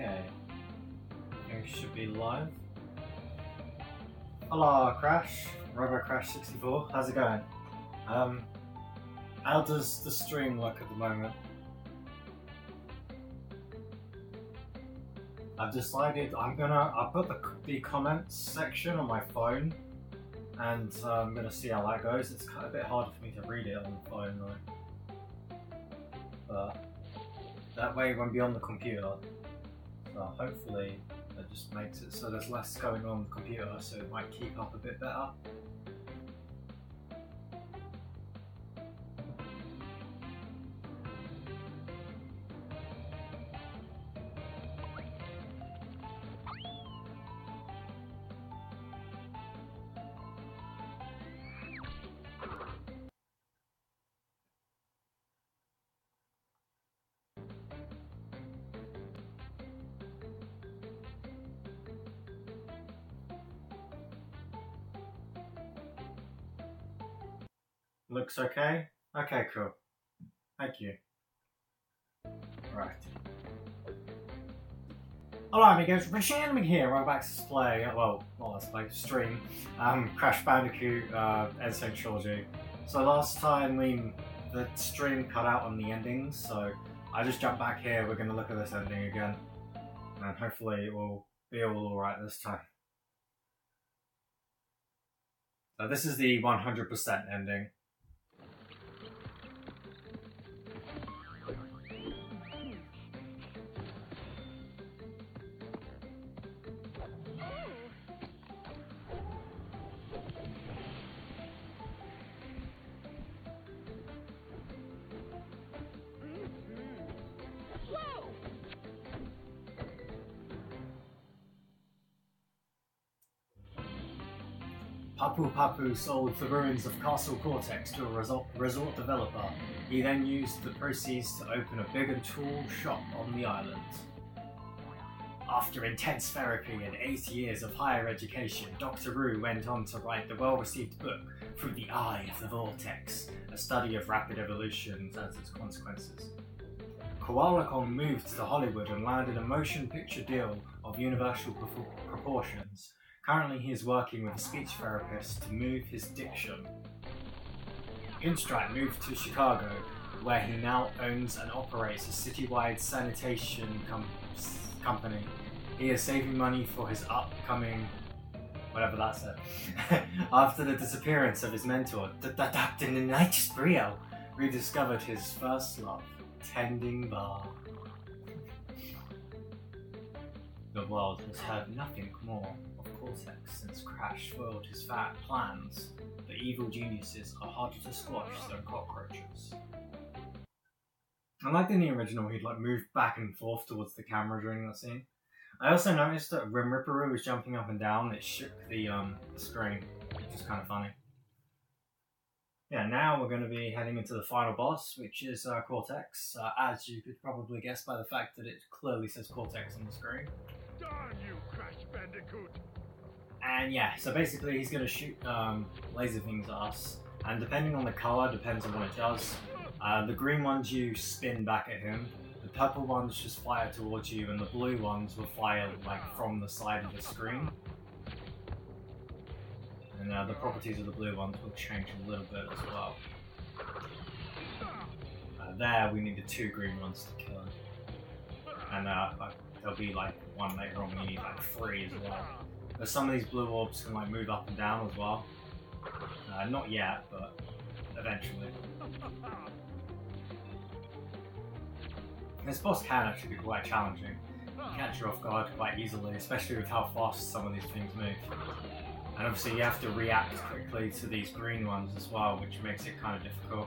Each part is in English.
Okay, I think it should be live. Hello, Crash, RoboCrash64. How's it going? How does the stream look at the moment? I've decided I'll put the comments section on my phone, and I'm gonna see how that goes. It's kind of a bit harder for me to read it on the phone though, but that way it won't be on the computer. So hopefully that just makes it so there's less going on the computer, so it might keep up a bit better. Looks okay? Okay, cool. Thank you. Right. Hello amigos, RadiShineAmigo here. We're back to play, well, not let's play, stream, Crash Bandicoot, N.Sane Trilogy. So last time the stream cut out on the endings, so I just jumped back here. We're going to look at this ending again, and hopefully it will be all alright this time. So this is the 100% ending. Papu sold the ruins of Castle Cortex to a resort developer. He then used the proceeds to open a big and tall shop on the island. After intense therapy and 8 years of higher education, Dr. Ru went on to write the well-received book Through the Eye of the Vortex, a study of rapid evolution and its consequences. Koala-con moved to Hollywood and landed a motion picture deal of universal proportions. Currently, he is working with a speech therapist to move his diction. Pinstripe moved to Chicago, where he now owns and operates a citywide sanitation company. He is saving money for his upcoming... whatever that said. After the disappearance of his mentor, Dr. Ninitis Brio rediscovered his first love, tending bar. The world has heard nothing more of Cortex since Crash foiled his plans. The evil geniuses are harder to squash than cockroaches. I liked in the original he'd move back and forth towards the camera during that scene. I also noticed that when Ripperoo was jumping up and down, it shook the screen, which is kind of funny. Yeah, now we're going to be heading into the final boss, which is Cortex, as you could probably guess by the fact that it clearly says Cortex on the screen. Darn you, Crash Bandicoot! And yeah, so basically he's going to shoot laser things at us, and depending on the colour, depends on what it does. The green ones you spin back at him, the purple ones just fire towards you, and the blue ones will fire from the side of the screen. And the properties of the blue ones will change a little bit as well. There we needed 2 green ones to kill him. And there'll be one later on, we need 3 as well. But some of these blue orbs can move up and down as well. Not yet, but eventually. This boss can actually be quite challenging. You catch you off guard quite easily, especially with how fast some of these things move. And obviously you have to react quickly to these green ones as well, which makes it kind of difficult.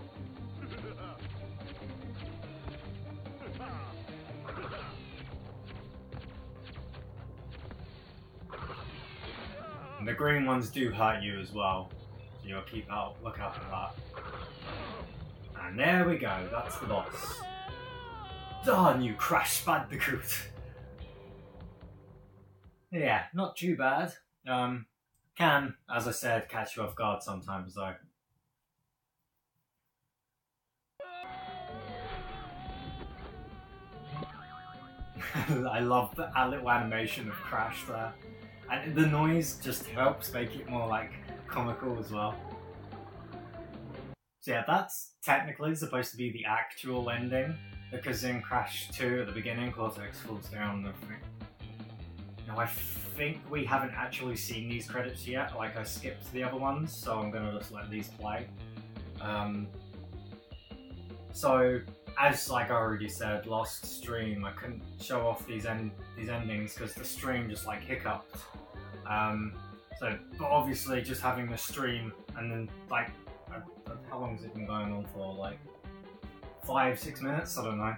And the green ones do hurt you as well, so you'll look out for that. And there we go, that's the boss. Darn you, Crash Bandicoot! Yeah, not too bad. Can, as I said, catch you off guard sometimes though. I love the little animation of Crash there. And the noise just helps make it more like comical as well. So yeah, that's technically supposed to be the actual ending, because in Crash 2 at the beginning, Cortex falls down and everything. Now I think we haven't actually seen these credits yet, like I skipped the other ones, so I'm gonna just let these play. So, as like I already said, last stream I couldn't show off these endings because the stream just like hiccuped. But obviously just having the stream and then like, how long has it been going on for? Like 5-6 minutes? I don't know.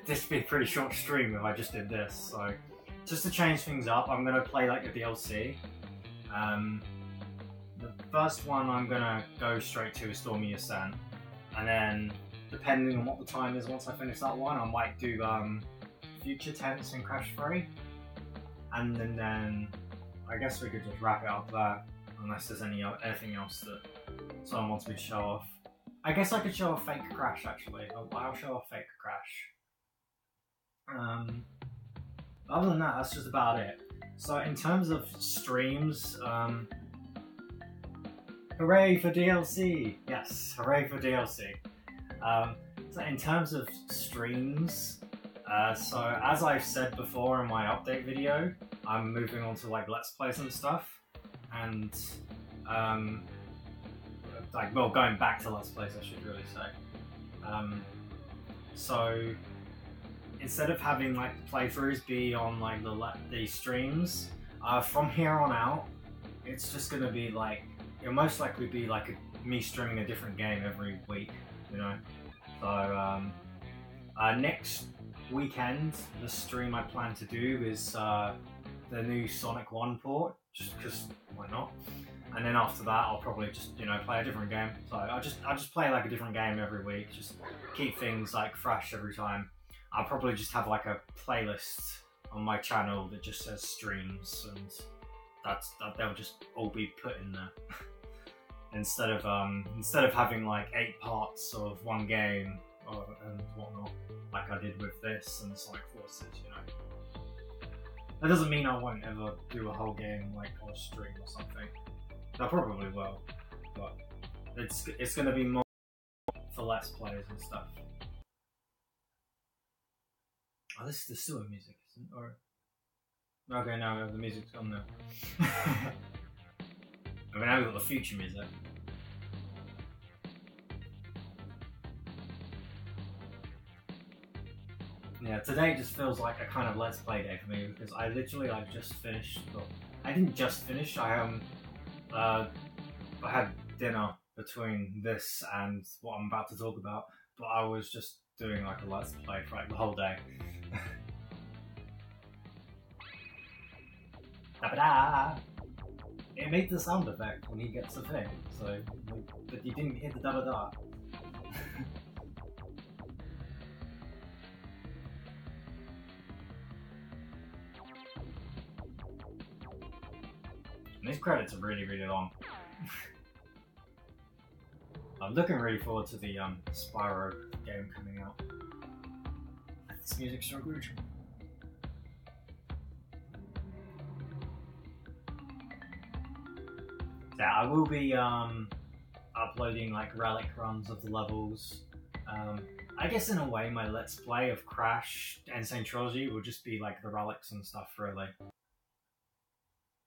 This would be a pretty short stream if I just did this. So just to change things up, I'm gonna play like the DLC. The first one I'm gonna go straight to is Stormy Ascent, and then depending on what the time is once I finish that one, I might do Future Tense and Crash 3, and then I guess we could just wrap it up there, unless there's anything else that someone wants me to show off. I guess I could show off Fake Crash actually. I'll show off Fake Crash. Other than that, that's just about it. So in terms of streams, hooray for DLC! Yes, hooray for DLC. So in terms of streams, so as I've said before in my update video, I'm moving on to like Let's Plays and stuff, and going back to Let's Plays, I should really say. So instead of having like playthroughs be on like the streams, from here on out, it's just gonna be like, it'll most likely be like me streaming a different game every week, you know. So next weekend, the stream I plan to do is the new Sonic 1 port, just because why not? And then after that, I'll probably just, you know, play a different game. So I'll just play like a different game every week, just keep things like fresh every time. I'll probably just have like a playlist on my channel that just says streams, and they'll just all be put in there. instead of having like 8 parts of one game and whatnot, like I did with this and Sonic Forces, you know. That doesn't mean I won't ever do a whole game like on stream or something. I probably will, but it's gonna be more for Let's Plays and stuff. Oh, this is the sewer music, isn't it? Or okay, no, the music's gone now. I mean, now we've got the future music. Yeah, today just feels like a kind of Let's Play day for me, because I literally just finished. Well, I didn't just finish. I had dinner between this and what I'm about to talk about, but I was just doing like a Let's Play for like the whole day. Da-ba-da! It made the sound effect when he gets the thing, so but you didn't hit the da-ba-da. And these credits are really, really long. I'm looking really forward to the Spyro game coming out. This music's so good. Yeah, I will be uploading like relic runs of the levels. I guess in a way my Let's Play of Crash N.Sane Trilogy will just be like the relics and stuff, really.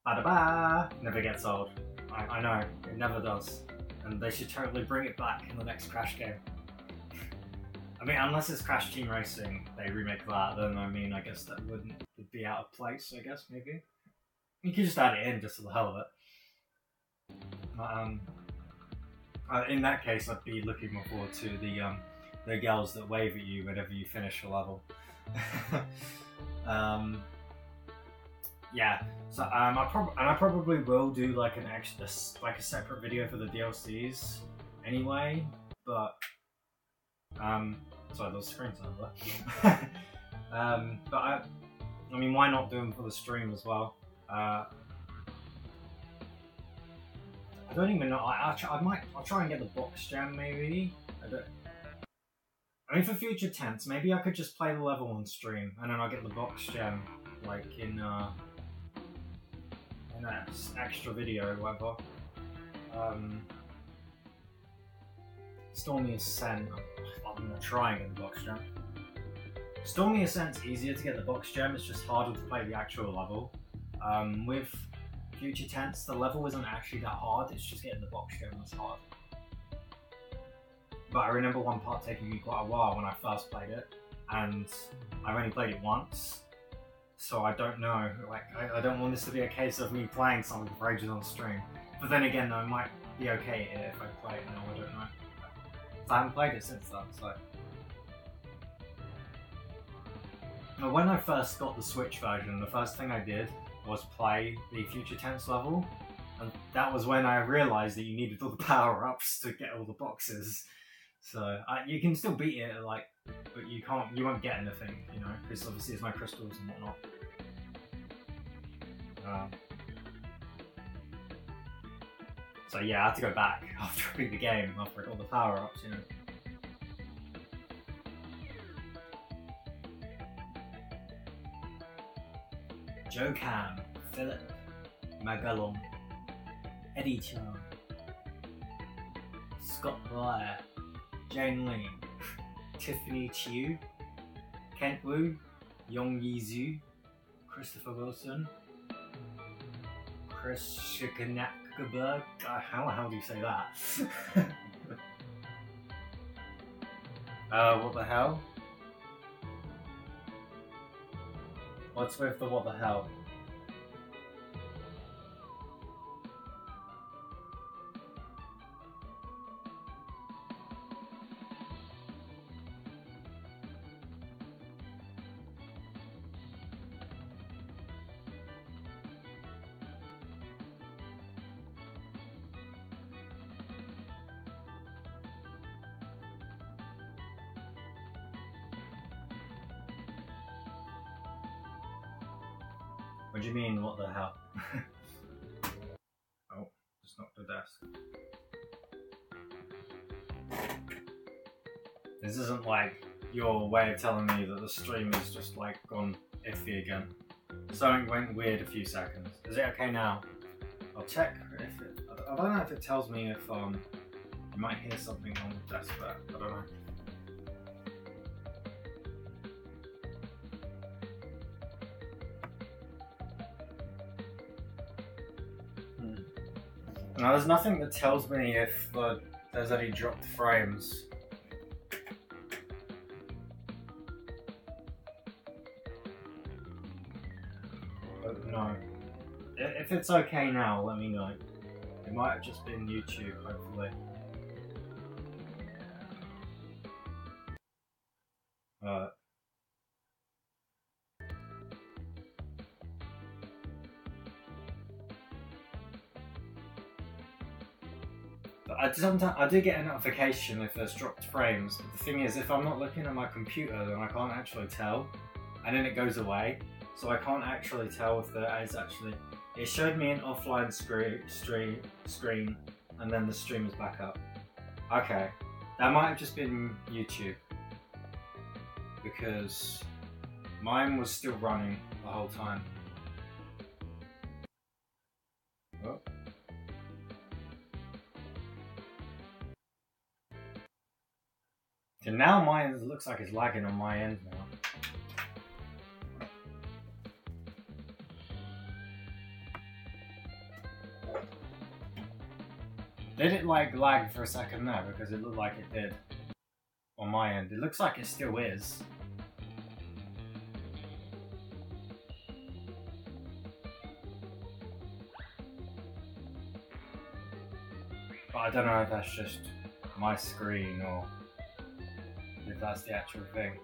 Ba-da-ba! Never gets old. I know, it never does. And they should totally bring it back in the next Crash game. I mean, unless it's Crash Team Racing, they remake that, then I mean, I guess that would be out of place, I guess, maybe. You could just add it in just for the hell of it. In that case, I'd be looking more forward to the girls that wave at you whenever you finish a level. Yeah, so I probably will do like a separate video for the DLCs anyway, but sorry, those screens over there. But I mean, why not do them for the stream as well? I don't even know. I'll try and get the box jam maybe. I mean, for future tense, maybe I could just play the level on stream, and then I'll get the box gem, like in an extra video or whatever. Stormy Ascent, I'm gonna try and get the box gem. Stormy Ascent's easier to get the box gem, it's just harder to play the actual level. With future tense, the level isn't actually that hard, it's just getting the box gem that's hard. But I remember one part taking me quite a while when I first played it, and I've only played it once, so I don't know, like, I don't want this to be a case of me playing something for ages on stream. But then again, I might be okay if I play it now, I don't know. I haven't played it since then, so... Now, when I first got the Switch version, the first thing I did was play the Future Tense level, and that was when I realised that you needed all the power-ups to get all the boxes. So, you can still beat it, like, but you won't get anything, you know, because obviously there's no crystals and whatnot. So yeah, I had to go back after I beat the game, after I got all the power-ups, you know. Joe Cam, Philip, Magalon, Eddie Chan, Scott Blair, Jane Lee, Tiffany Chiu, Kent Wu, Yong Yizu, Christopher Wilson, Chris Shikanakaberg. How the hell do you say that? What the hell? What's with the what the hell? What do you mean, what the hell? Oh, just knocked the desk. This isn't like your way of telling me that the stream is just like gone iffy again. Something went weird a few seconds. Is it okay now? I'll check if it... I don't know if it tells me if you might hear something on the desk, but I don't know. Now, there's nothing that tells me if there's any dropped frames. But no. If it's okay now, let me know. It might have just been YouTube, hopefully. I do get a notification if there's dropped frames, but the thing is, if I'm not looking at my computer, then I can't actually tell, and then it goes away, so I can't actually tell if there is actually... It showed me an offline screen, and then the stream is back up. Okay, that might have just been YouTube, because mine was still running the whole time. Oh. And now mine looks like it's lagging on my end now. Did it like lag for a second there? Because it looked like it did on my end. It looks like it still is. But I don't know if that's just my screen or if that's the actual thing.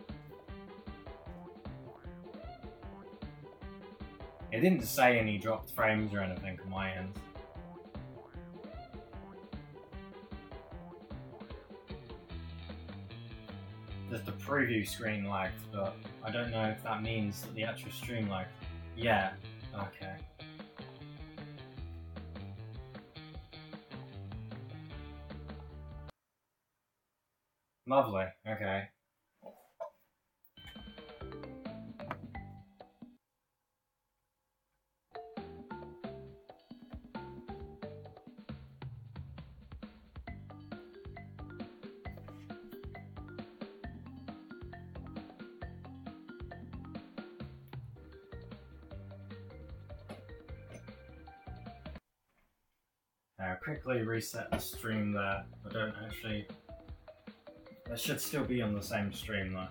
It didn't say any dropped frames or anything on my end. Just the preview screen lagged, but I don't know if that means that the actual stream lagged. Yeah, okay. Lovely, okay. I'll quickly reset the stream there. I don't actually... It should still be on the same stream though.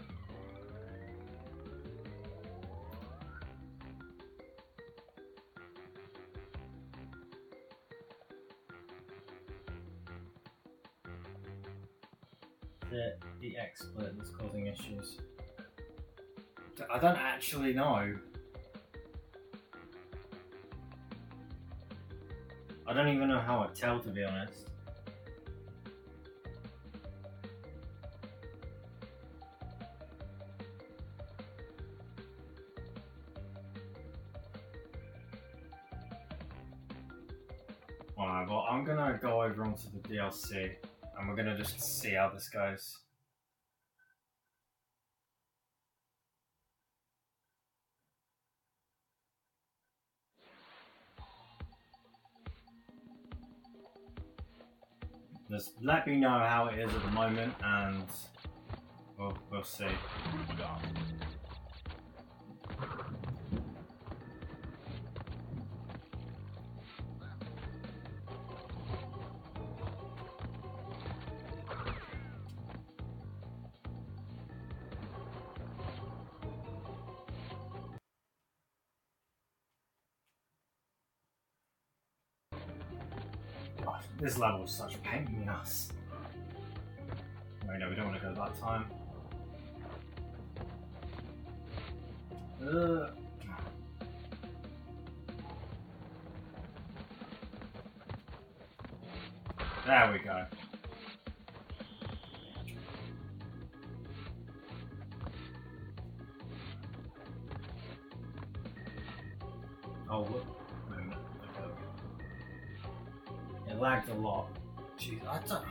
The XSplit that's causing issues. I don't actually know. I don't even know how I'd tell, to be honest. Alright, well, I'm gonna go over onto the DLC and we're gonna just see how this goes. Just let me know how it is at the moment and we'll see. God, this level is such a pain in the ass. Oh no, we don't want to go that time. There we go. Oh, look. Wait a minute. Okay. It lagged a lot. Jeez, I don't...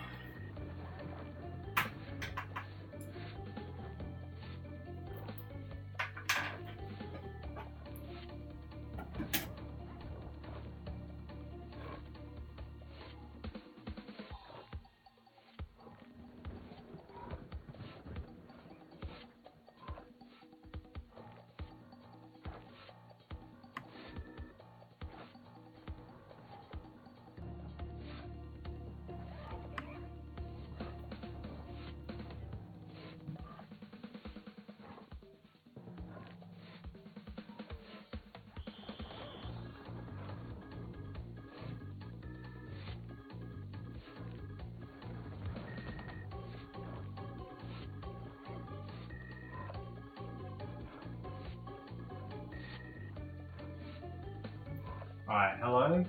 Alright, hello?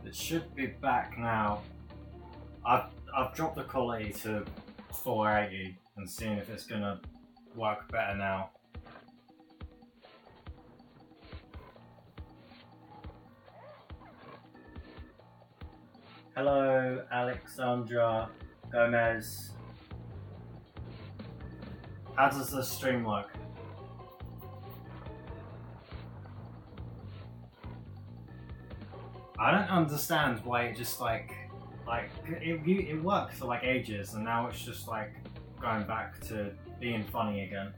It should be back now. I've dropped the quality to 480 and seeing if it's gonna work better now. Hello, Alexandra Gomez. How does the stream work? I don't understand why it just like it worked for like ages and now it's just like going back to being funny again.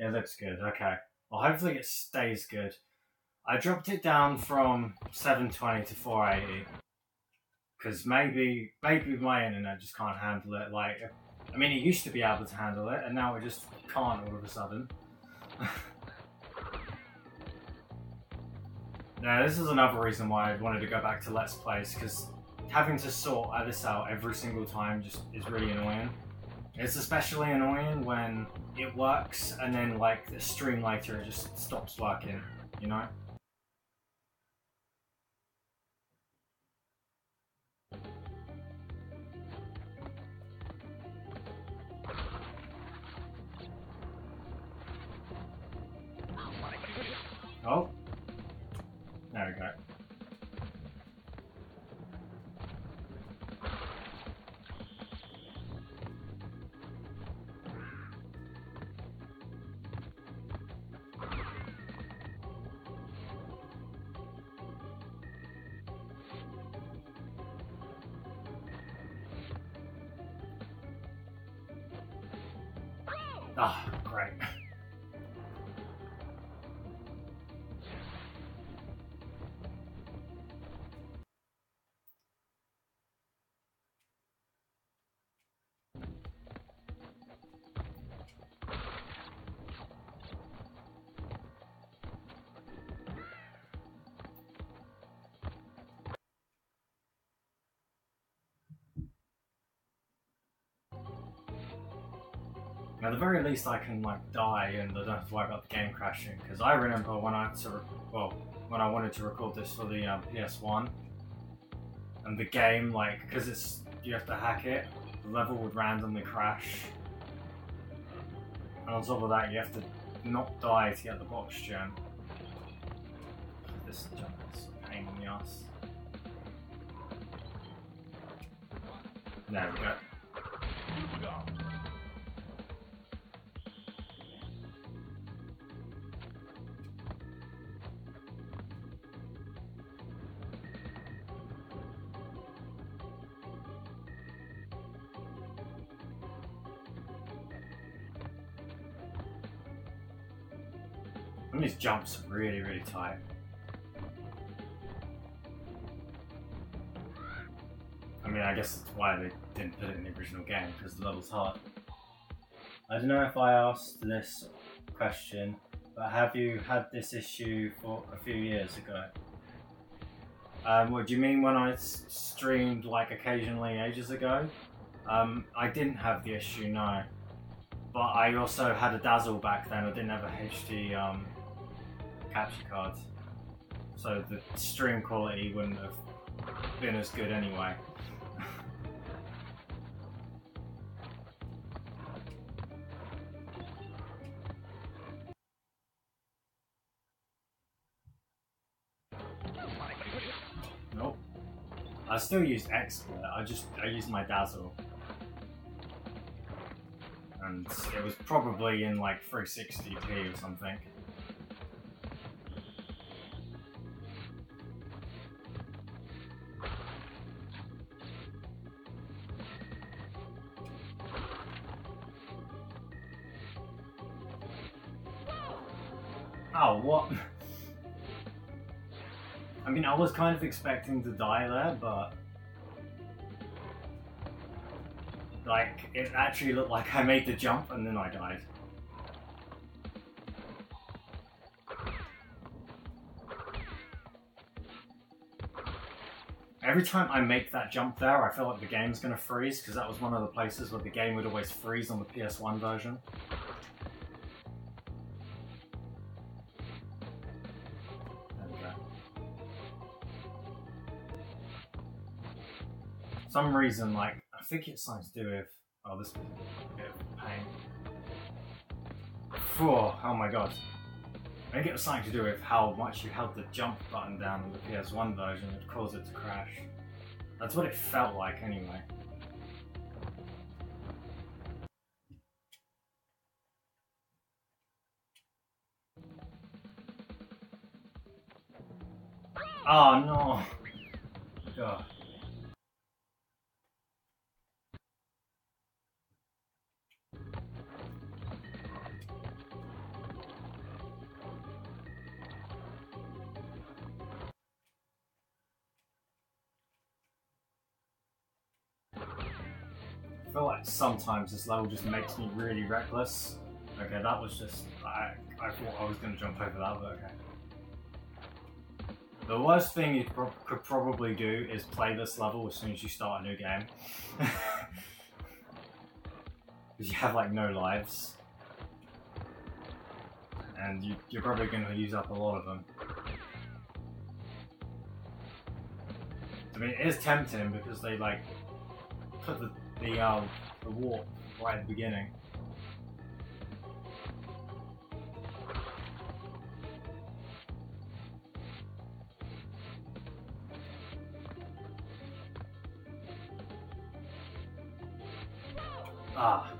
It looks good, okay. Well, hopefully it stays good. I dropped it down from 720 to 480. Because maybe my internet just can't handle it. Like, I mean, it used to be able to handle it, and now it just can't all of a sudden. Now, this is another reason why I wanted to go back to Let's Plays, because having to sort this out every single time just is really annoying. It's especially annoying when it works and then like the stream later it just stops working, you know? Ah, great. At the very least, I can like die and I don't have to worry about the game crashing. Because I remember when I had to, when I wanted to record this for the PS1, and the game, like, because you have to hack it, the level would randomly crash. And on top of that, you have to not die to get the box gem. This jump is a pain in the ass. There we go. And these jumps are really, really tight. I mean, I guess that's why they didn't put it in the original game, because the level's hard. I don't know if I asked this question, but have you had this issue for a few years ago? What do you mean when I streamed, like, occasionally ages ago? I didn't have the issue, no. But I also had a Dazzle back then. I didn't have a HD capture card. So the stream quality wouldn't have been as good anyway. Nope. I still used Expert, I used my Dazzle. And it was probably in like 360p or something. Oh, what? I mean, I was kind of expecting to die there, but like, it actually looked like I made the jump and then I died. Every time I make that jump there, I feel like the game's gonna freeze, because that was one of the places where the game would always freeze on the PS1 version. For some reason, like, I think it's something to do with... Oh, this is a bit of pain. Oh my god. I think it was something to do with how much you held the jump button down on the PS1 version that caused it to crash. That's what it felt like anyway. Oh no! God. I feel like sometimes this level just makes me really reckless. Okay, that was just... I thought I was going to jump over that, but okay. The worst thing you could probably do is play this level as soon as you start a new game. Because you have like no lives. And you're probably going to use up a lot of them. I mean, it is tempting because they like put the warp right at the beginning. Ah.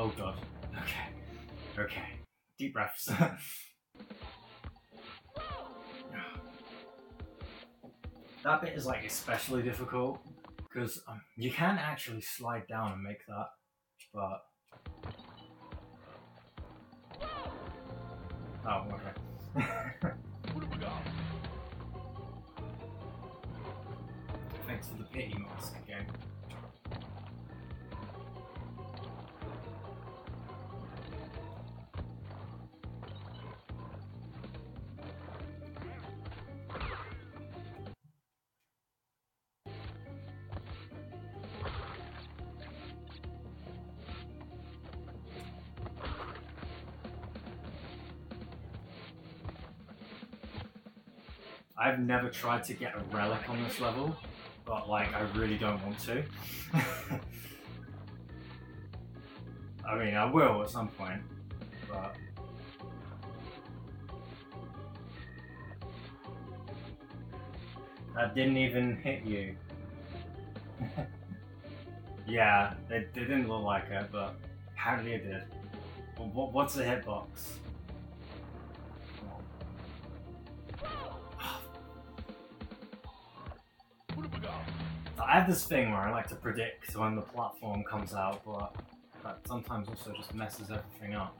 Oh god. Okay. Okay. Deep breaths. That bit is like especially difficult because you can actually slide down and make that, but oh, okay. Thanks for the pity mask again. I've never tried to get a relic on this level, but like I really don't want to. I mean, I will at some point, but that didn't even hit you. Yeah, they didn't look like it, but apparently it did. What's a hitbox? I have this thing where I like to predict when the platform comes out, but that sometimes also just messes everything up.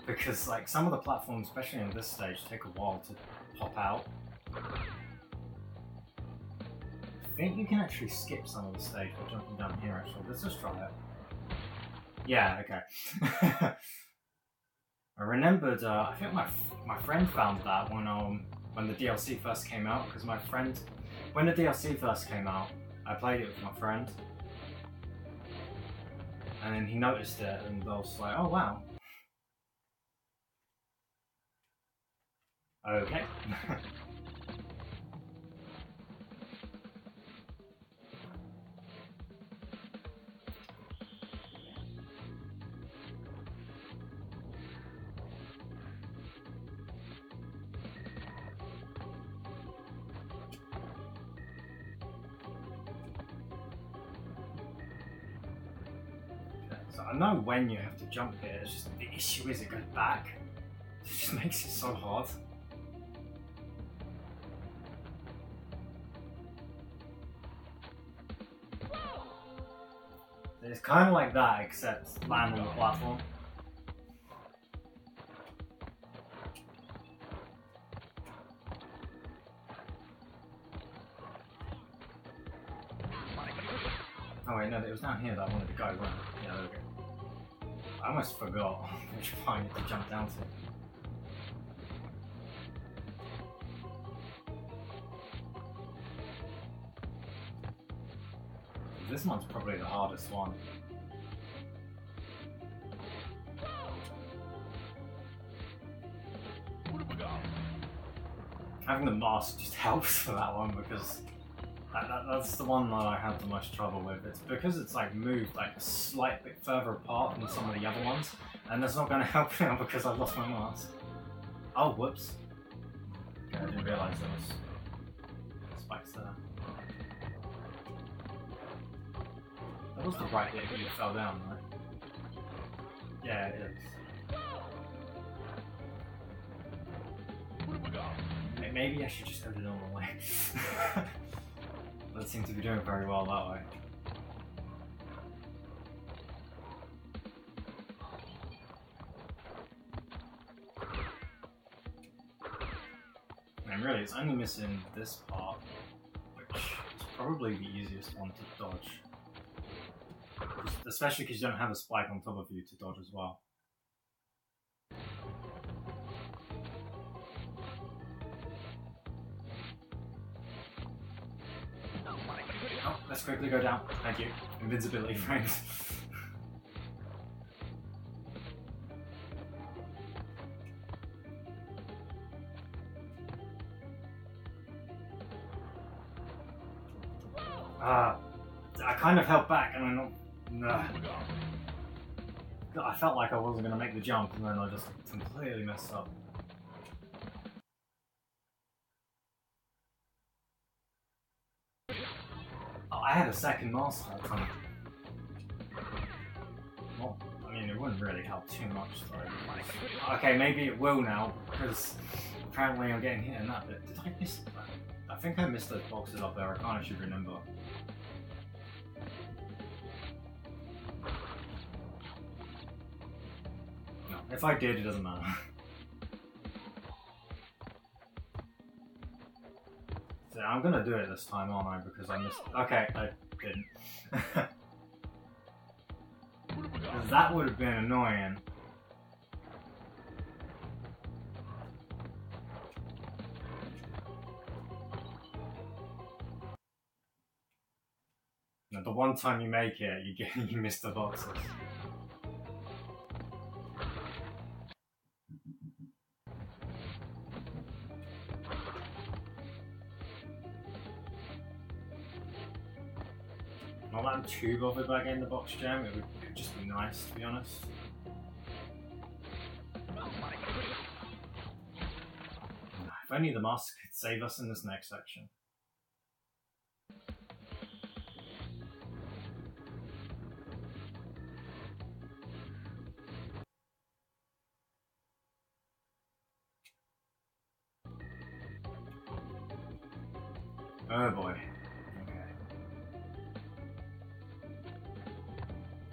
Because like some of the platforms, especially in this stage, take a while to pop out. I think you can actually skip some of the stage by jumping down here actually. Let's just try it. Yeah, okay. I remembered, I think my friend found that when the DLC first came out, because my friend, when the DLC first came out, I played it with my friend, and then he noticed it, and I was like, oh wow. Okay. So I know when you have to jump here, it's just the issue is it goes back. It just makes it so hard. It's kind of like that, except land on the platform. Oh wait, no, it was down here that I wanted to go, right? Yeah, there we go. I almost forgot which part I need to jump down to. This one's probably the hardest one. Having the mask just helps for that one because that's the one that I had the most trouble with. It's because it's like moved like a slight bit further apart than some of the other ones, and that's not going to help now because I've lost my mask. Oh, whoops. Okay, I didn't realise there was spikes there. That was the right bit that you fell down, right? Yeah, it is. Maybe I should just go the normal way. That seems to be doing very well that way. And really, it's only missing this part, which is probably the easiest one to dodge. Especially because you don't have a spike on top of you to dodge as well. Oh, let's quickly go down. Thank you. Invincibility frames. I kind of held back and I I felt like I wasn't going to make the jump and then I just completely messed up. Oh, I had a second mask that time. What? wouldn't really help too much though. Okay, maybe it will now, because apparently I'm getting hit in that bit. Did I miss that? I think I missed those boxes up there, I can't actually remember. No, if I did, it doesn't matter. So I'm gonna do it this time, aren't I? Because I missed. Okay, I didn't. Because that would have been annoying. Now, the one time you make it, you miss the boxes. Not that I'm too bothered by getting the box gem, it would just be nice, to be honest. If only the mask could save us in this next section. Oh boy.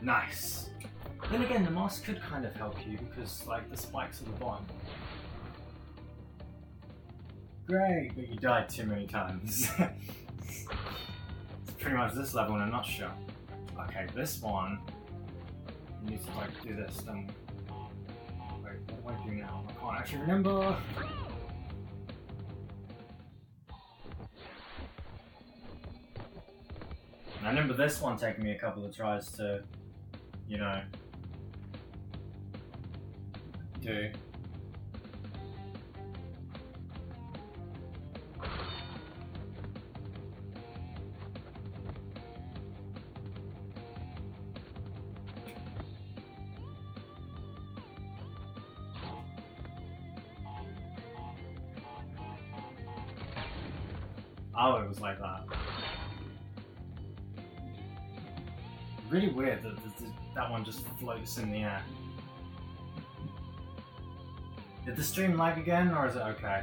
Nice. Then again, the mask could kind of help you because, like, the spikes at the bottom. Great, but you died too many times. It's pretty much this level in a nutshell. Okay, this one, you need to, like, do this, then... Wait, what do I do now? I can't actually remember! I remember this one taking me a couple of tries to, you know, do. Oh, it was like that. Really weird that that one just floats in the air. Did the stream lag again, or is it okay?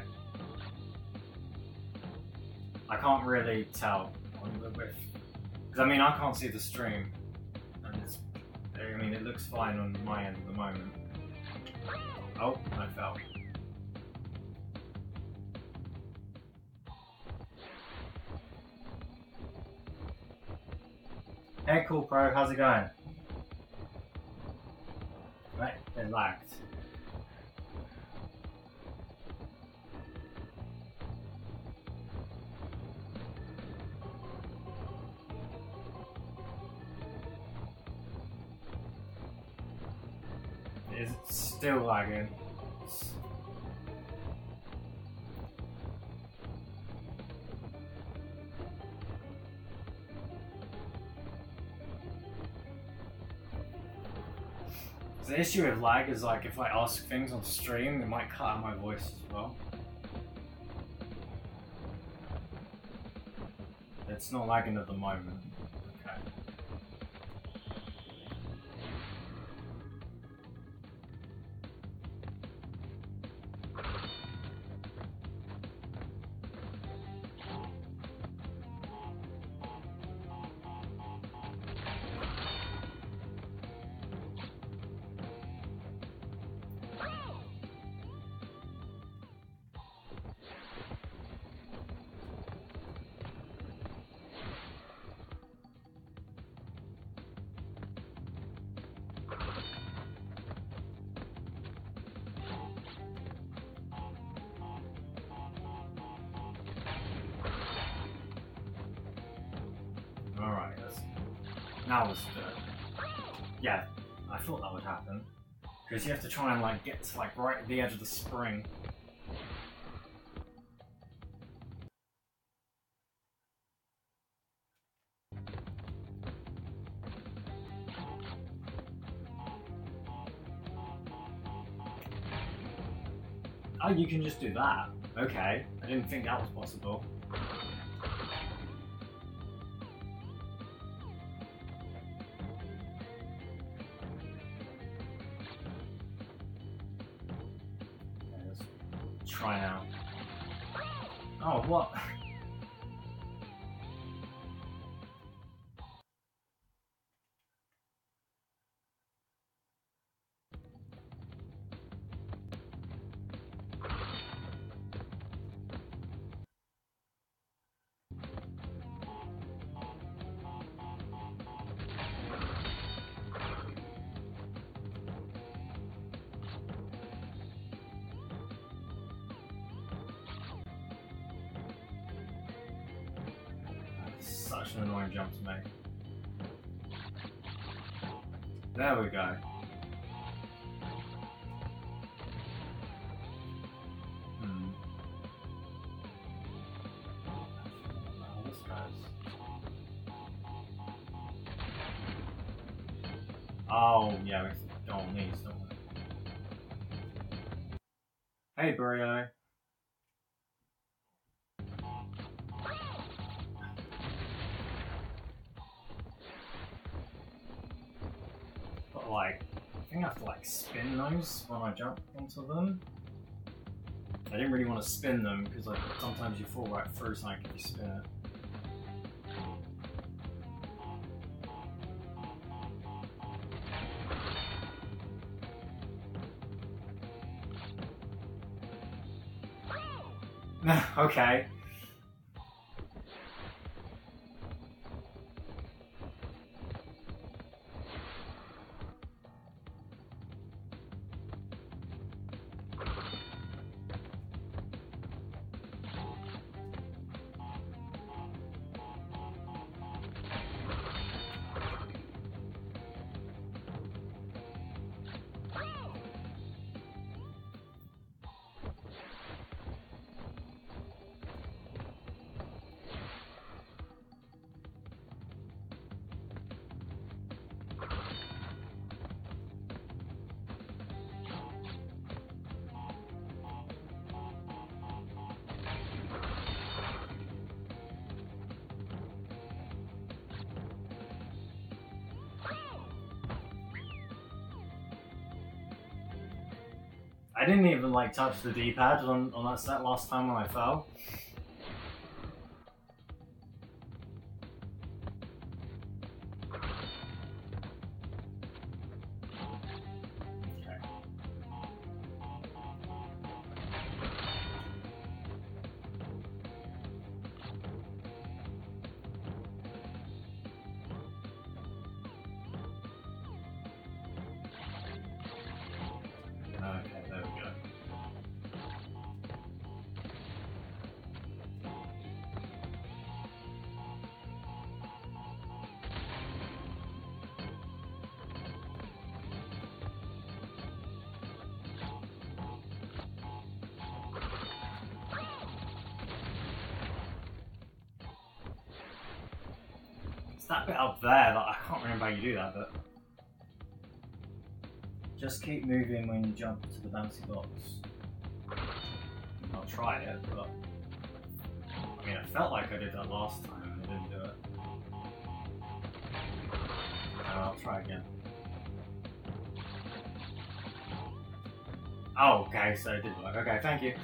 I can't really tell because I mean I can't see the stream, and it's, I mean it looks fine on my end at the moment. Oh, I fell. Hey, cool pro, how's it going? Right, it lagged. Is it still lagging? The issue with lag is like if I ask things on stream, it might cut out my voice as well. It's not lagging at the moment. Okay. Alright, now it's yeah, I thought that would happen. Because you have to try and like get to like right at the edge of the spring. Oh, you can just do that. Okay, I didn't think that was possible. try now. Oh, what? Such an annoying jump to make. There we go. Oh, this goes. Oh, yeah, we don't need, don't we? Hey, Burrito. But like, I think I have to like spin those when I jump into them. I didn't really want to spin them because like sometimes you fall right through something if you spin it. Okay. I didn't even like touch the D-pad on that set last time when I fell. Okay. Okay, there we go. It's that bit up there that I can't remember how you do that, but just keep moving when you jump to the bouncy box. I'll try it, but I mean, it felt like I did that last time and I didn't do it. So I'll try again. Oh, okay, so it did work. Okay, thank you.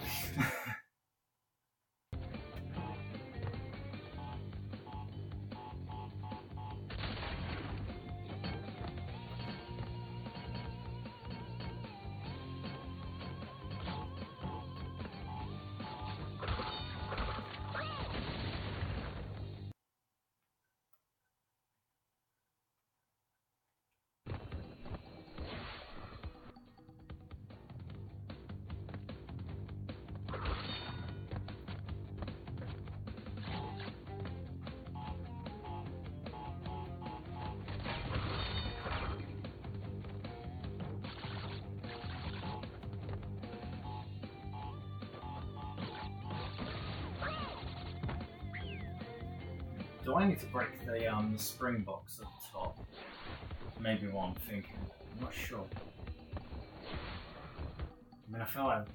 Do I need to break the spring box at the top? Maybe what I'm thinking. I'm not sure. I mean, I feel like...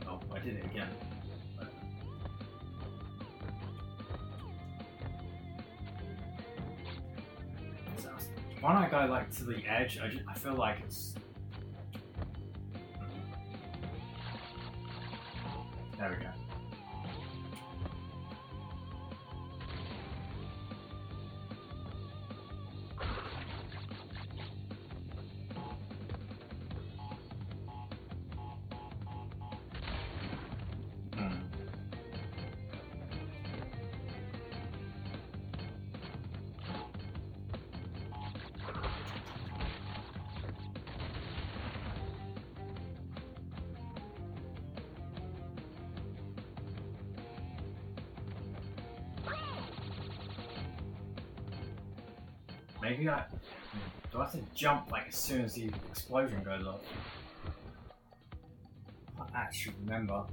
Oh, wait. did it again. So, when I go like to the edge, I feel like it's... There we go. Maybe do I have to jump like as soon as the explosion goes off? I can't actually remember.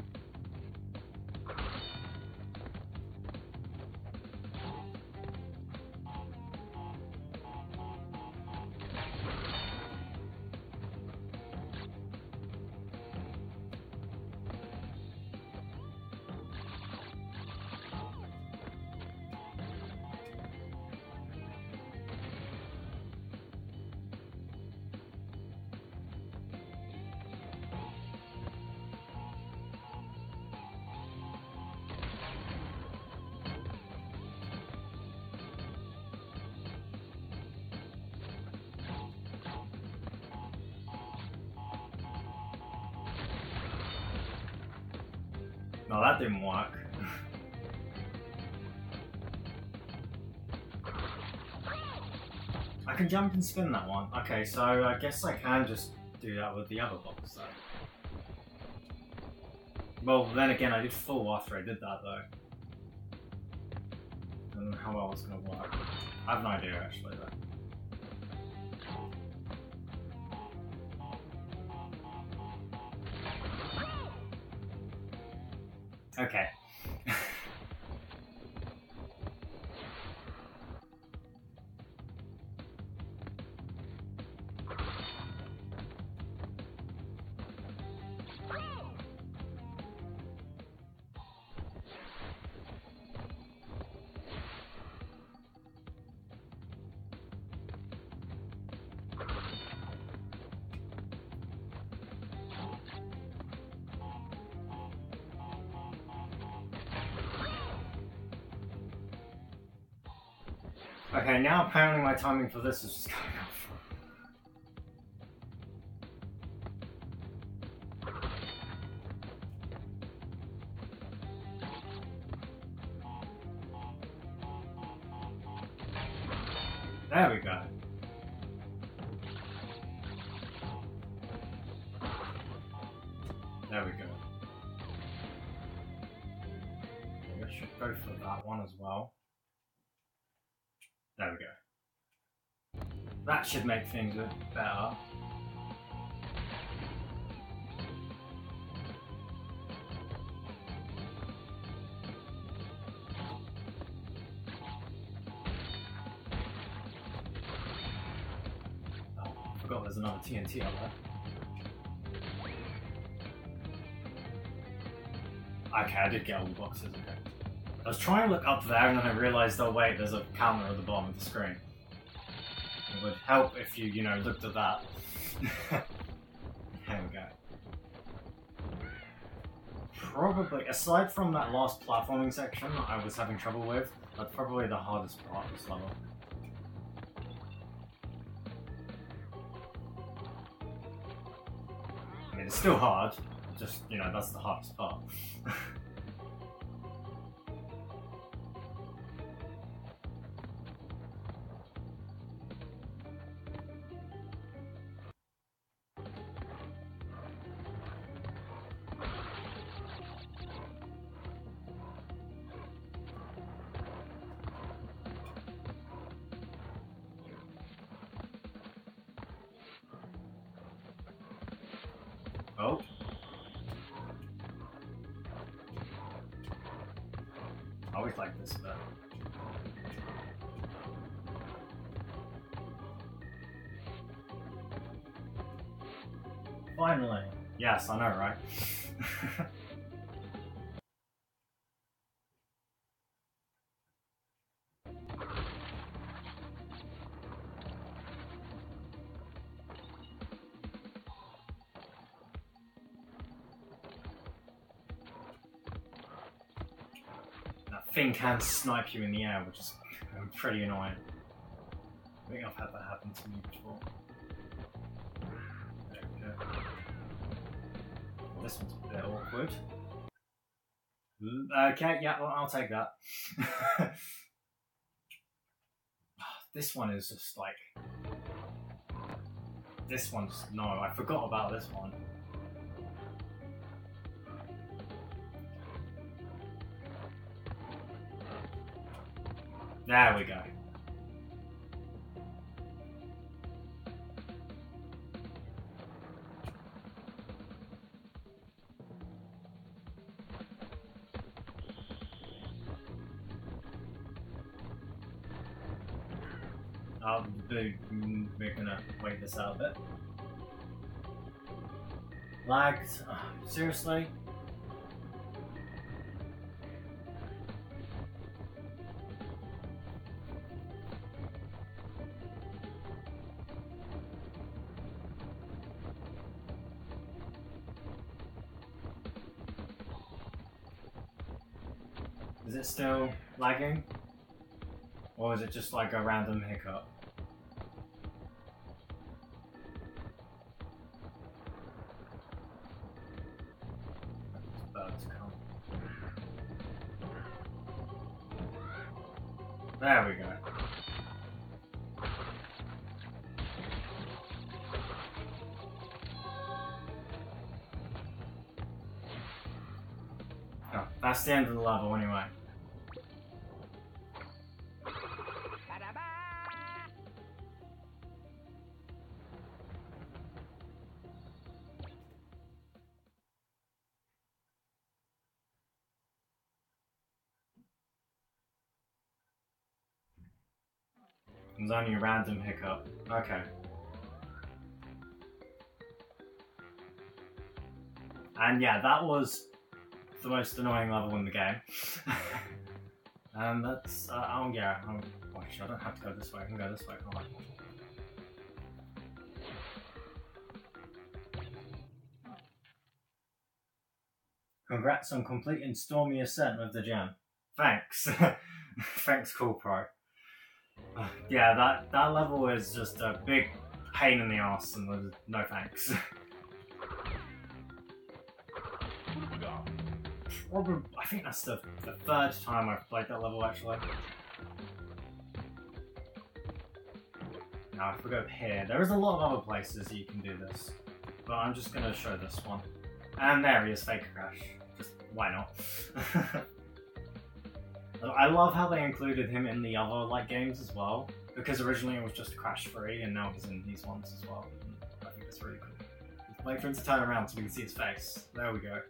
No, that didn't work. I can jump and spin that one. Okay, so I guess I can just do that with the other box though. Well, then again, I did full after I did that though. I don't know how well it's gonna work. I have no idea actually though. Okay. Okay, now apparently my timing for this is just going off. There we go. There we go. Maybe I should go for that one as well. There we go. That should make things a bit better. Oh, I forgot there's another TNT out there. Okay, I did get all the boxes, okay. I was trying to look up there and then I realised, oh wait, there's a counter at the bottom of the screen. It would help if you know, looked at that. There we go. Probably, aside from that last platforming section I was having trouble with, that's probably the hardest part of this level. I mean, it's still hard, just, you know, that's the hardest part. Oh. I always like this bit. Finally. Yes, I know, right? thing can snipe you in the air, which is pretty annoying. I think I've had that happen to me before. There we go. Well, this one's a bit awkward. Okay, yeah, well, I'll take that. This one is just like... This one's... No, I forgot about this one. There we go. We're gonna wait this out a bit. Lagged? Seriously? Is it still lagging? Or is it just like a random hiccup? There we go. Oh, that's the end of the level anyway. It was only a random hiccup. Okay. And yeah, that was the most annoying level in the game. And that's, oh yeah, oh, actually I don't have to go this way, I can go this way, can't I? Congrats on completing Stormy Ascent with the gem. Thanks. Thanks, Cool Pro. Yeah, that level is just a big pain in the ass, and no thanks. I think that's the third time I've played that level actually. Now if we go here, there is a lot of other places you can do this, but I'm just going to show this one. And there he is, Fake Crash. Just why not? I love how they included him in the other like games as well, because originally it was just Crash 3 and now he's in these ones as well. And I think it's really cool. Wait for him to turn around so we can see his face. There we go.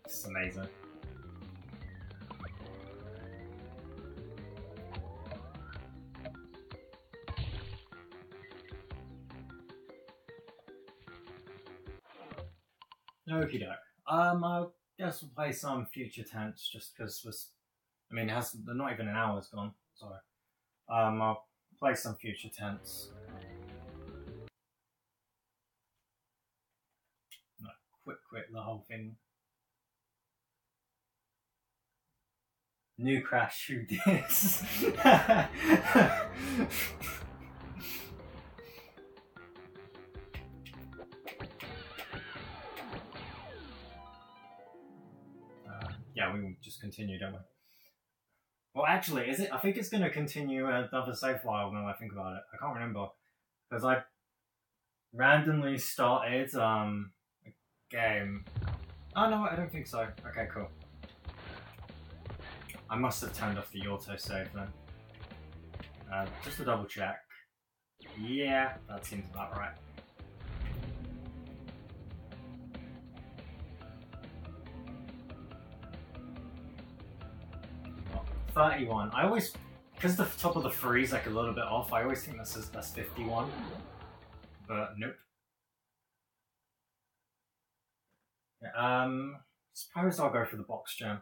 It's amazing. Okie doke. I guess we'll play some Future Tense just because I mean, they're not even an hour's gone. Sorry. I'll play some Future Tense. No, quit the whole thing. New Crash, who dis? Yeah, we will just continue, don't we? Well, actually, is it? I think it's going to continue another save file now I think about it. I can't remember. Because I randomly started a game. Oh, no, I don't think so. Okay, cool. I must have turned off the autosave then. Just to double check. Yeah, that seems about right. 31. I always, because the top of the 3 is like a little bit off, I always think that's 51. But nope. Suppose I'll go for the box gem.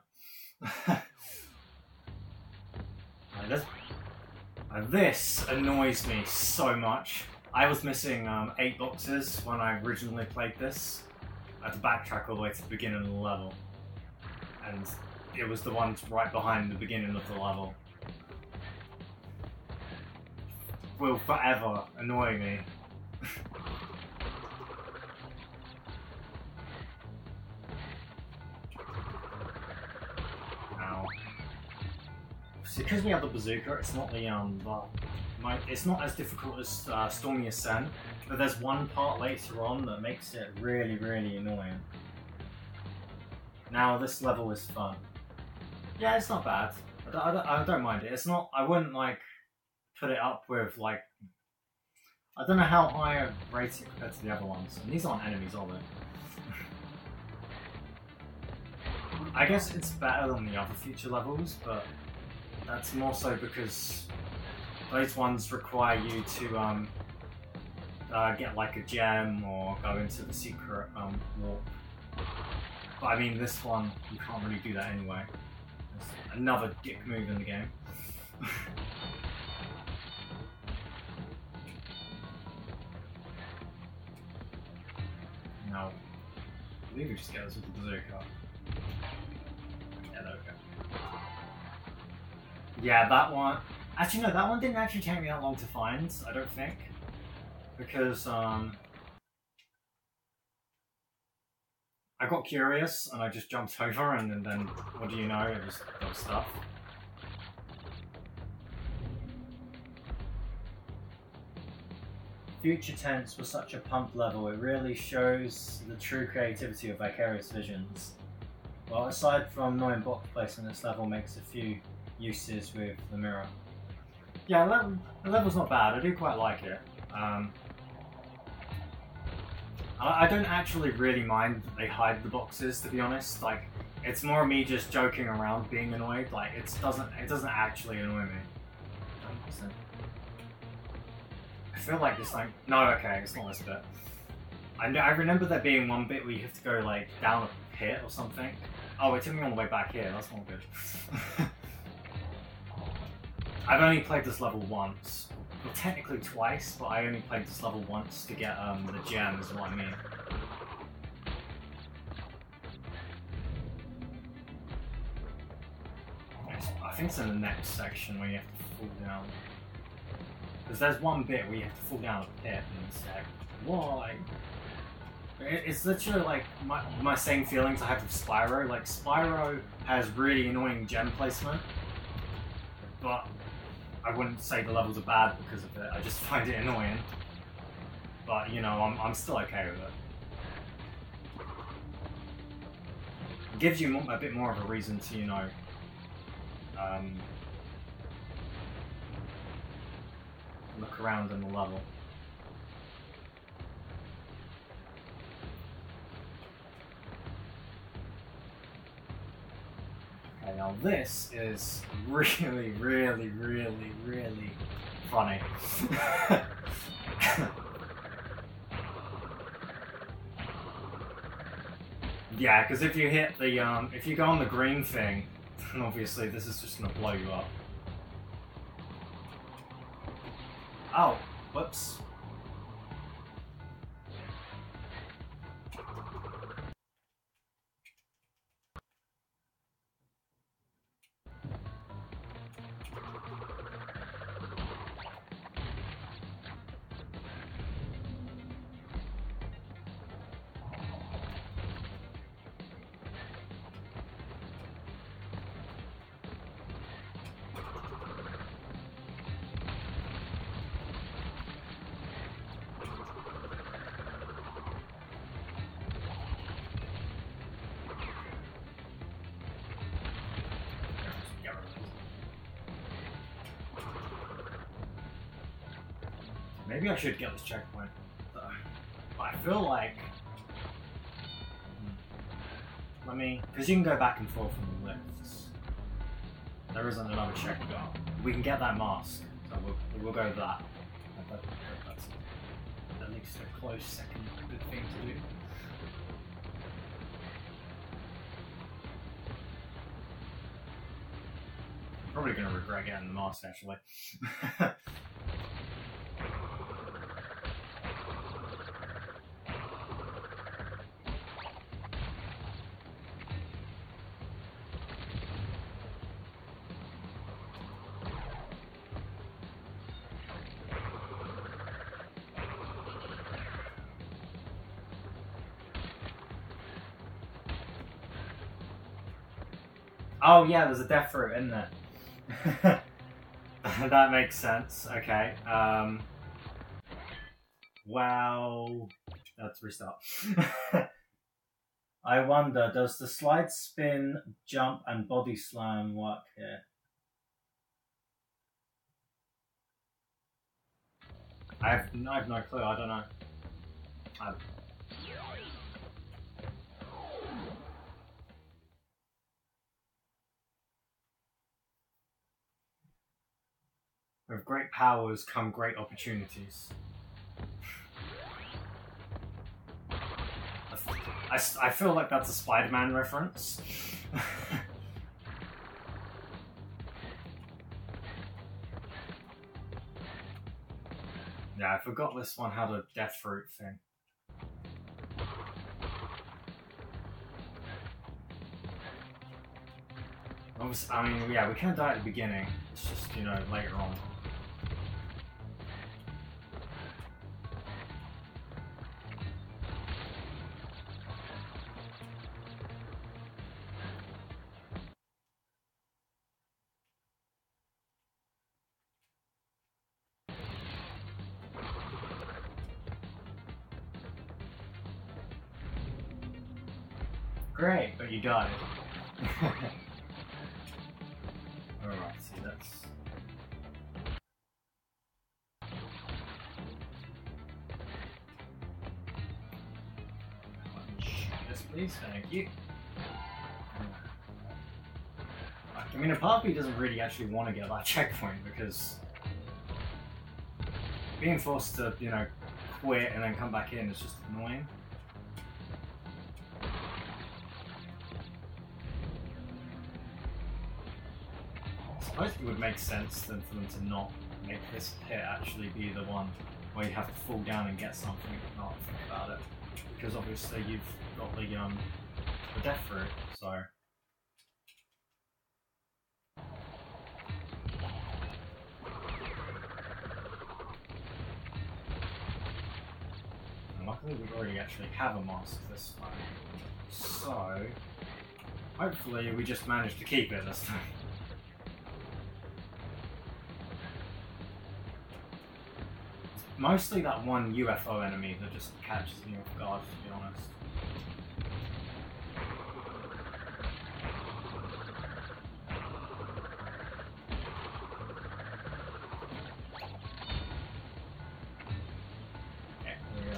This annoys me so much. I was missing 8 boxes when I originally played this. I had to backtrack all the way to the beginning of the level. and it was the one right behind the beginning of the level. Will forever annoy me. Ow. Because we have the bazooka, it's not the it's not as difficult as Stormy Ascent, but there's one part later on that makes it really, really annoying. Now this level is fun. Yeah, it's not bad. I don't mind it. It's not. I wouldn't like put it up with like. I don't know how high I rate it compared to the other ones. And these aren't enemies, are they? I guess it's better than the other future levels, but that's more so because those ones require you to get like a gem or go into the secret warp. But I mean, this one, you can't really do that anyway. There's another dick move in the game. No. I believe we just get us with the bazooka. Yeah, there we go. Yeah, that one... Actually, no, that one didn't actually take me that long to find, I don't think. Because, I got curious, and I just jumped over, and then, what do you know, it was stuff. Future Tense was such a pump level, it really shows the true creativity of Vicarious Visions. Well, aside from annoying box placement, this level makes a few uses with the mirror. Yeah, the level's not bad, I do quite like it. I don't actually really mind that they hide the boxes, to be honest. Like, it's more me just joking around being annoyed. Like, it doesn't actually annoy me. I feel like it's like, no, okay, it's not this bit. I remember there being one bit where you have to go like down a pit or something. Oh, it took me all the way back here. That's not good. I've only played this level once. Well, technically twice, but I only played this level once to get the gem, is what I mean. I think it's in the next section where you have to fall down. Because there's one bit where you have to fall down a pit and it's like, why? It's literally like my same feelings I have with Spyro. Like, Spyro has really annoying gem placement, but I wouldn't say the levels are bad because of it. I just find it annoying. But, you know, I'm still okay with it. It gives you a bit more of a reason to, you know, look around in the level. Okay, now this is really, really, really, really funny. Yeah, because if you hit the, if you go on the green thing, then obviously this is just gonna blow you up. Oh, whoops. Maybe I should get this checkpoint. But I feel like... Let me... Because you can go back and forth from the lifts. There isn't another checkpoint. We can get that mask, so we'll go with that. That's at least a close second good thing to do. I'm probably going to regret getting the mask, actually. Oh yeah, there's a death fruit in there. That makes sense. Okay. Well, let's restart. I wonder, does the slide, spin, jump, and body slam work here? I have no clue. I don't know. With great powers come great opportunities. I feel like that's a Spider-Man reference. Yeah, I forgot this one had a death fruit thing. Obviously, I mean, yeah, we can't die at the beginning. It's just, you know, later on. Great, but you died. Alright, see, that's... Yes, please, thank you. I mean, a part of me doesn't really actually want to get that checkpoint because being forced to, you know, quit and then come back in is just annoying. I suppose it would make sense then for them to not make this pit actually be the one where you have to fall down and get something, but not think about it. Because obviously you've got the death fruit, so... And luckily we already actually have a mask this time. So... hopefully we just managed to keep it this time. Mostly that one UFO enemy that just catches me off guard, to be honest. Okay, there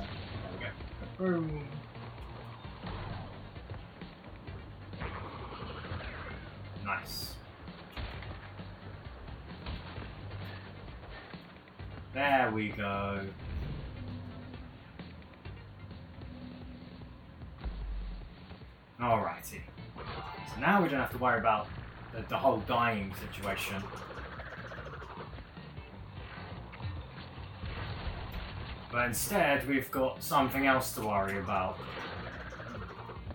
we go. Boom! Nice. There we go. Alrighty. So now we don't have to worry about the whole dying situation. But instead, we've got something else to worry about.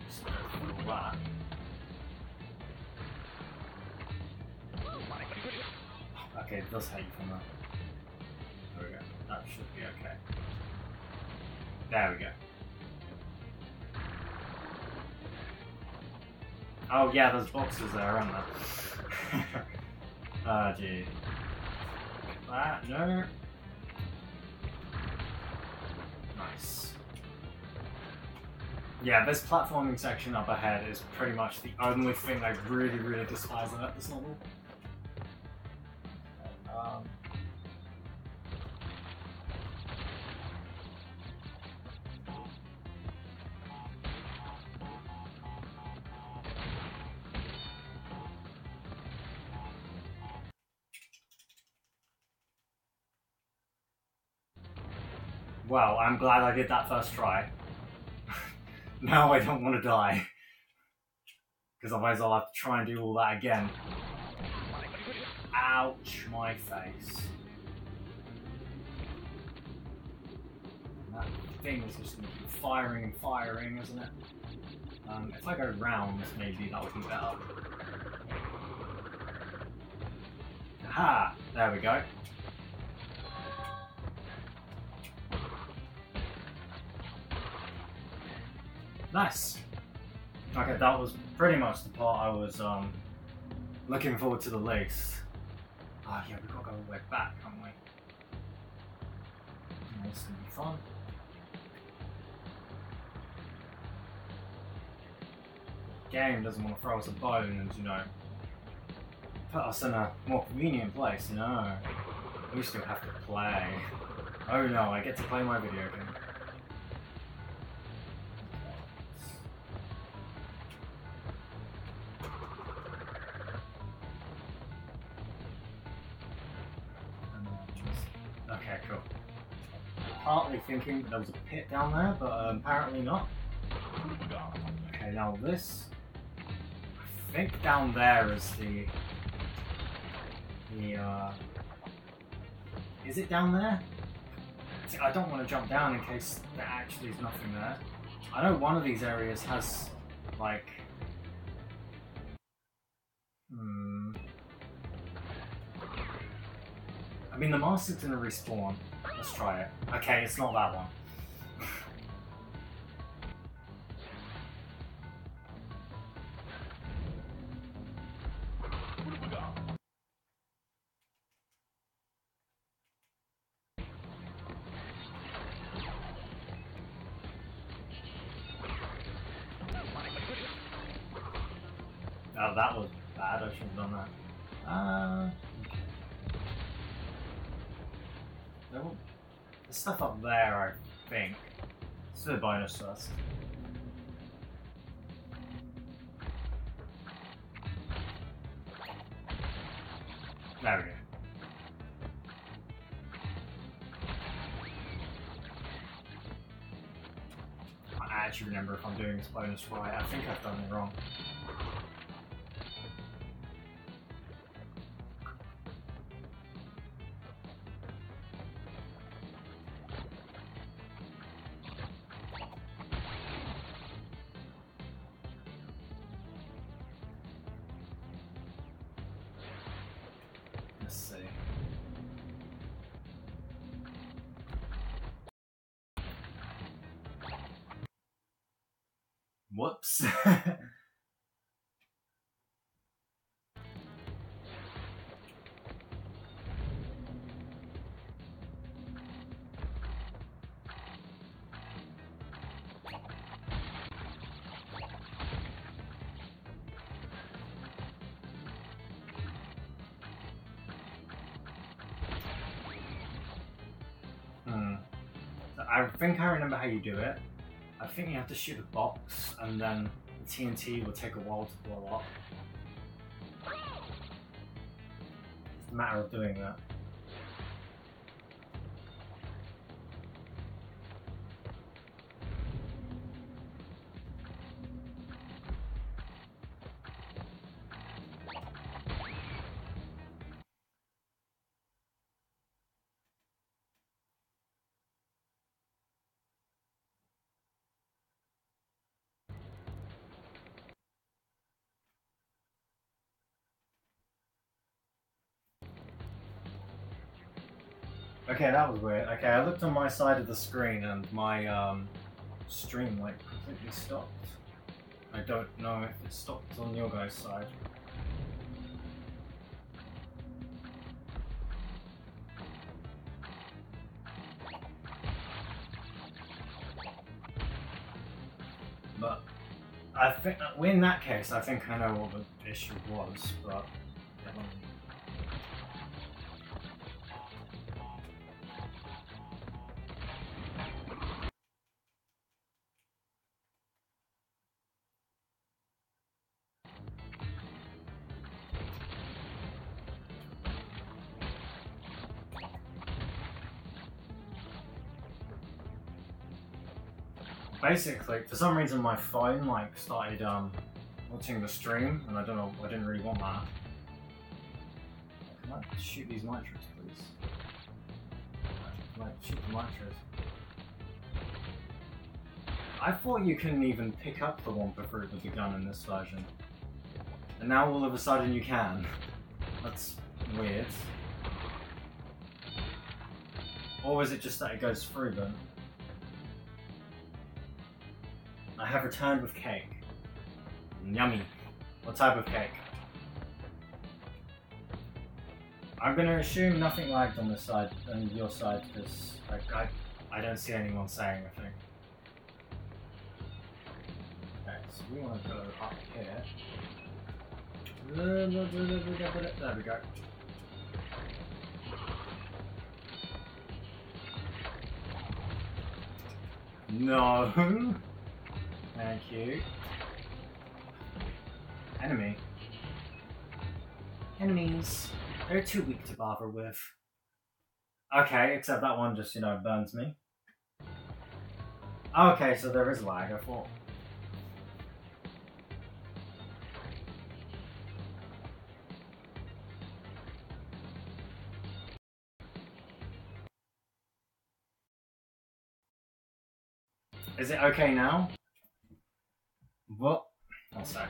Just go through all that. Okay, it does hate you from that. There we go. That should be okay. There we go. Oh yeah, there's boxes there, aren't there? Ah, gee. That, no. Nice. Yeah, this platforming section up ahead is pretty much the only thing I really, really despise about this level. Well, I'm glad I did that first try. Now I don't want to die. Because otherwise I'll have to try and do all that again. Ouch, my face. And that thing is just going to keep firing and firing, isn't it? If I go round, maybe that would be better. Aha! There we go. Nice. Okay, that was pretty much the part I was Looking forward to the lace. Ah, yeah, we've got to go all the way back, haven't we? This is going to be fun. The game doesn't want to throw us a bone and, you know, put us in a more convenient place. No. We still have to play. Oh no, I get to play my video game. Okay, cool. Partly thinking there was a pit down there, but apparently not. Okay, now this. I think down there is the. Is it down there? See, I don't want to jump down in case there actually is nothing there. I know one of these areas has, like. I mean, the master's gonna respawn. Let's try it. Okay, it's not that one. Oh, that was bad. I should have done that. There's stuff up there, I think. Let's do the bonus first. There we go. I actually remember if I'm doing this bonus right. I think I've done it wrong. Let's see. Whoops. I think I remember how you do it. I think you have to shoot a box and then the TNT will take a while to blow up. It's a matter of doing that. Okay, that was weird. Okay, I looked on my side of the screen and my stream like completely stopped. I don't know if it stopped on your guys' side. But I think in that case, I think I know what the issue was, but basically, for some reason my phone like started watching the stream, and I don't know, I didn't really want that. Can I shoot these nitros, please? Can I shoot the nitros? I thought you couldn't even pick up the Wumpa fruit with the gun in this version. And now all of a sudden you can. That's weird. Or is it just that it goes through them? I have returned with cake. Yummy. What type of cake? I'm gonna assume nothing lagged on this side, on your side, because I don't see anyone saying anything. Okay, so we want to go up here. There we go. No! Thank you. Enemy. Enemies. They're too weak to bother with. Okay, except that one just, you know, burns me. Okay, so there is lag, I thought. Is it okay now? What? One sec.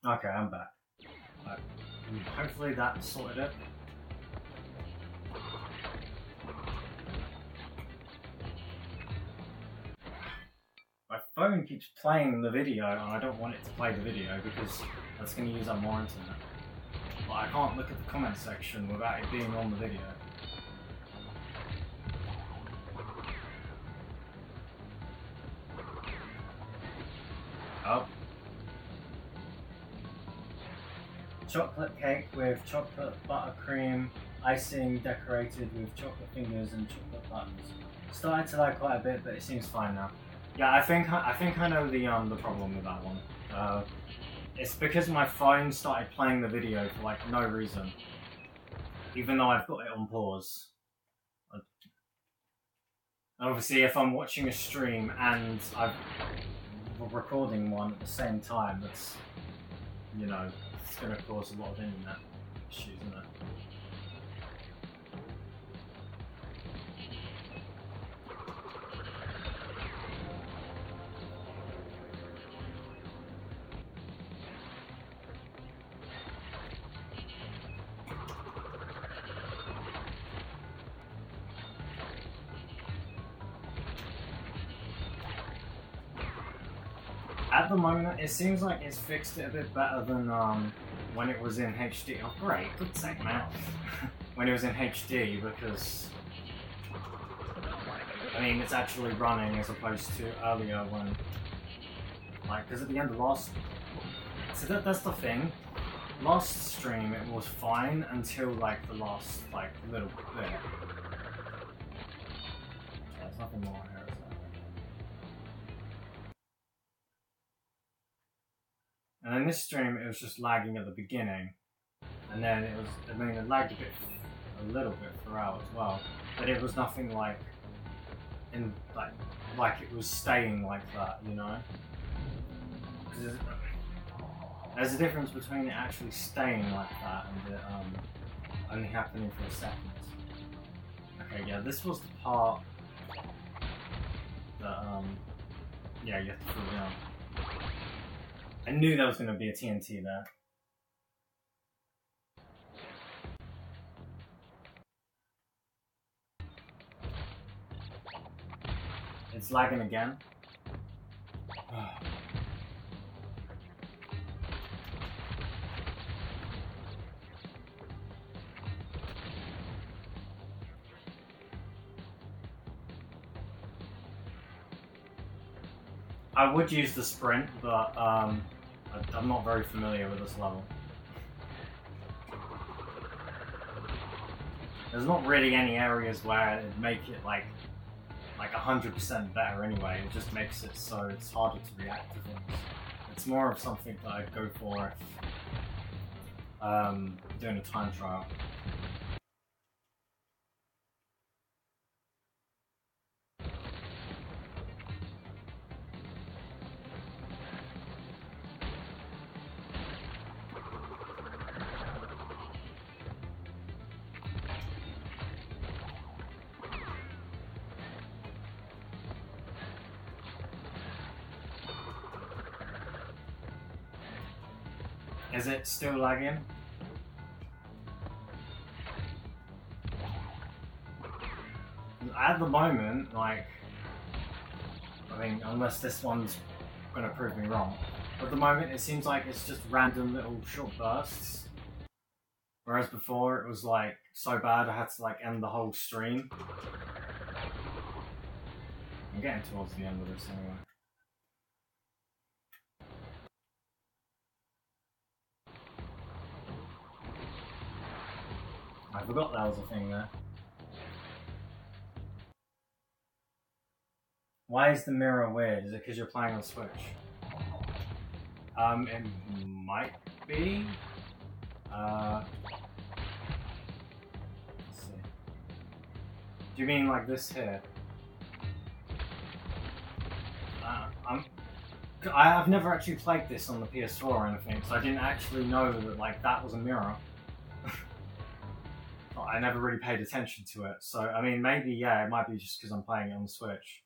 Okay, I'm back. Hopefully that sorted it. My phone keeps playing the video and I don't want it to play the video because that's going to use up more internet. But I can't look at the comment section without it being on the video. Oh. Chocolate cake with chocolate buttercream, icing decorated with chocolate fingers and chocolate buttons. Started to lag quite a bit, but it seems fine now. Yeah, I think I know the problem with that one. It's because my phone started playing the video for like no reason, even though I've got it on pause. Obviously, if I'm watching a stream and I'm recording one at the same time, that's, you know, it's going to cause a lot of internet issues, isn't it? At the moment, it seems like it's fixed it a bit better than when it was in HD. Oh great, good sake, man. When it was in HD, because I mean it's actually running as opposed to earlier when, like, because at the end of last, so that's the thing. Last stream it was fine until like the last like little bit. There's nothing more here. And in this stream, it was just lagging at the beginning, and then it lagged a little bit throughout as well. But it was nothing like, like it was staying like that, you know. Because there's a difference between it actually staying like that and it only happening for a second. Okay, yeah, this was the part that yeah, you have to fall down. I knew there was going to be a TNT there. It's lagging again. I would use the sprint, but I'm not very familiar with this level. There's not really any areas where it'd make it like 100% better anyway. It just makes it so it's harder to react to things. It's more of something that I'd go for if doing a time trial. Is it still lagging? At the moment, like, I mean, unless this one's gonna prove me wrong, at the moment it seems like it's just random little short bursts. Whereas before it was like so bad I had to like end the whole stream. I'm getting towards the end of this anyway. I forgot that was a thing there. Why is the mirror weird? Is it because you're playing on Switch? It might be. Let's see. Do you mean like this here? I've never actually played this on the PS4 or anything, so I didn't actually know that like that was a mirror. I never really paid attention to it, so I mean maybe yeah, it might be just because I'm playing it on the Switch.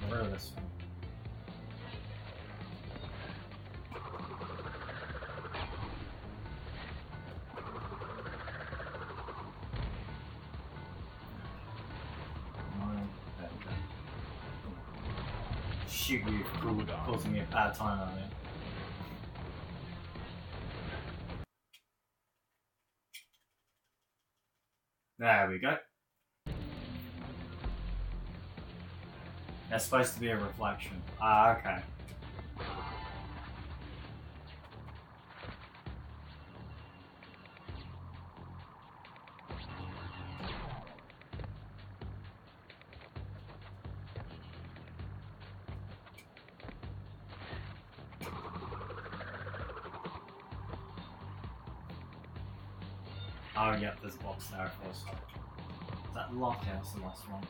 Get rid of this one. Shoot you for causing me a bad time on it. There we go. That's supposed to be a reflection. Ah, okay. Oh, yep, there's a box there, of course. Is that locked? Yeah, that's the last one.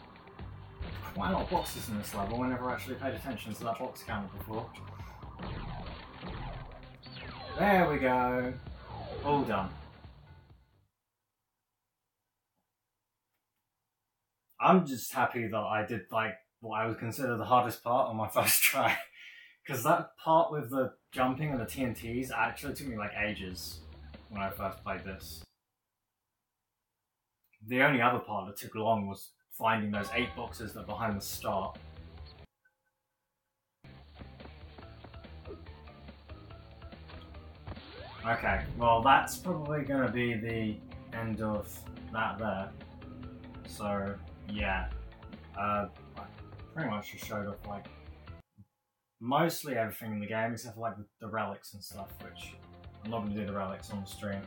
Quite a lot of boxes in this level. I never actually paid attention to that box counter before. There we go. All done. I'm just happy that I did like what I would consider the hardest part on my first try. Because that part with the jumping and the TNTs actually took me like ages when I first played this. The only other part that took long was finding those 8 boxes that are behind the start. Okay, well that's probably going to be the end of that there. So, yeah. I pretty much just showed off like mostly everything in the game except for like the relics and stuff, which I'm not going to do the relics on the stream.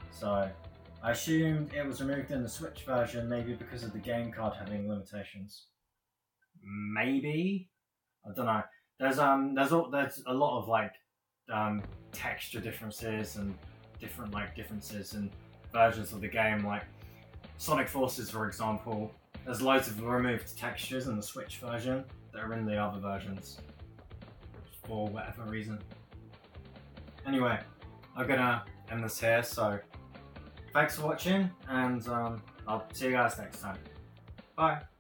So, I assumed it was removed in the Switch version, maybe because of the game card having limitations. Maybe? I don't know. There's a lot of like texture differences and different like differences in versions of the game. Like Sonic Forces, for example, there's loads of removed textures in the Switch version that are in the other versions for whatever reason. Anyway, I'm gonna end this here. So. Thanks for watching, and I'll see you guys next time. Bye!